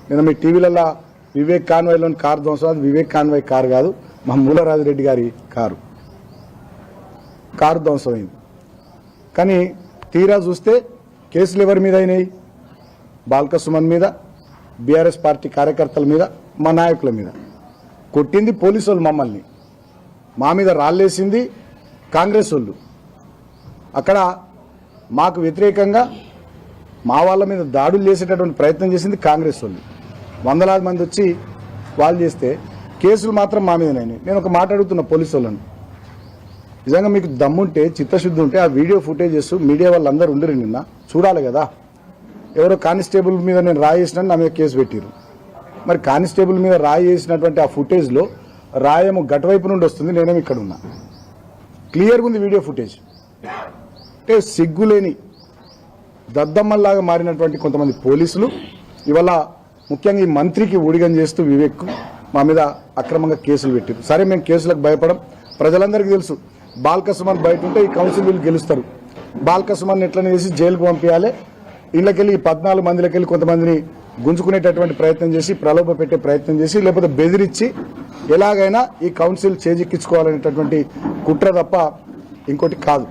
నేను మీ టీవీలలో వివేక్ కాన్వాయ్లోని కారు ధ్వంసం, అది వివేక్ కాన్వాయ్ కారు కాదు, మా మూలరాజిరెడ్డి గారి కారు ధ్వంసమైంది. కానీ తీరా చూస్తే కేసులు ఎవరి మీద అయినాయి? బాల్క సుమన్ మీద, బీఆర్ఎస్ పార్టీ కార్యకర్తల మీద, మా నాయకుల మీద. కొట్టింది పోలీసు వాళ్ళు మమ్మల్ని, మా మీద రాళ్ళేసింది కాంగ్రెస్ వాళ్ళు. అక్కడ మాకు వ్యతిరేకంగా మా వాళ్ళ మీద దాడులు చేసేటటువంటి ప్రయత్నం చేసింది కాంగ్రెస్ వాళ్ళు. వందలాది మంది వచ్చి వాళ్ళు చేస్తే కేసులు మాత్రం మా మీదనైనాయి. నేను ఒక మాట అడుగుతున్న పోలీసు వాళ్ళని, నిజంగా మీకు దమ్ముంటే, చిత్తశుద్ధి ఉంటే ఆ వీడియో ఫుటేజెస్ మీడియా వాళ్ళందరూ ఉండరు, నిన్న చూడాలి కదా. ఎవరో కానిస్టేబుల్ మీద నేను రాయి వేసినా నా మీద కేసు పెట్టారు. మరి కానిస్టేబుల్ మీద రాయి వేసినటువంటి ఆ ఫుటేజ్లో రాయేమో గటువైపు నుండి వస్తుంది, నేనేమి ఇక్కడ ఉన్నా. క్లియర్గా ఉంది వీడియో ఫుటేజ్. అంటే సిగ్గులేని దద్దమ్మల్లాగా మారినటువంటి కొంతమంది పోలీసులు ఇవాళ ముఖ్యంగా ఈ మంత్రికి ఊడిగం చేస్తూ వివేక్ మా మీద అక్రమంగా కేసులు పెట్టారు. సరే, మేము కేసులకు భయపడం, ప్రజలందరికీ తెలుసు. బాల్క సుమన్ బయట ఉంటే ఈ కౌన్సిల్ వీళ్ళు గెలుస్తారు. బాల్క సుమన్ ఎట్లనే చేసి జైలుకు పంపించాలి, ఇళ్ళకెళ్ళి ఈ 14 మందిలకెళ్ళి కొంతమందిని గుంజుకునేటటువంటి ప్రయత్నం చేసి, ప్రలోభ పెట్టే ప్రయత్నం చేసి, లేకపోతే బెదిరించి ఎలాగైనా ఈ కౌన్సిల్ చేజిక్కించుకోవాలనేటటువంటి కుట్ర తప్ప ఇంకోటి కాదు.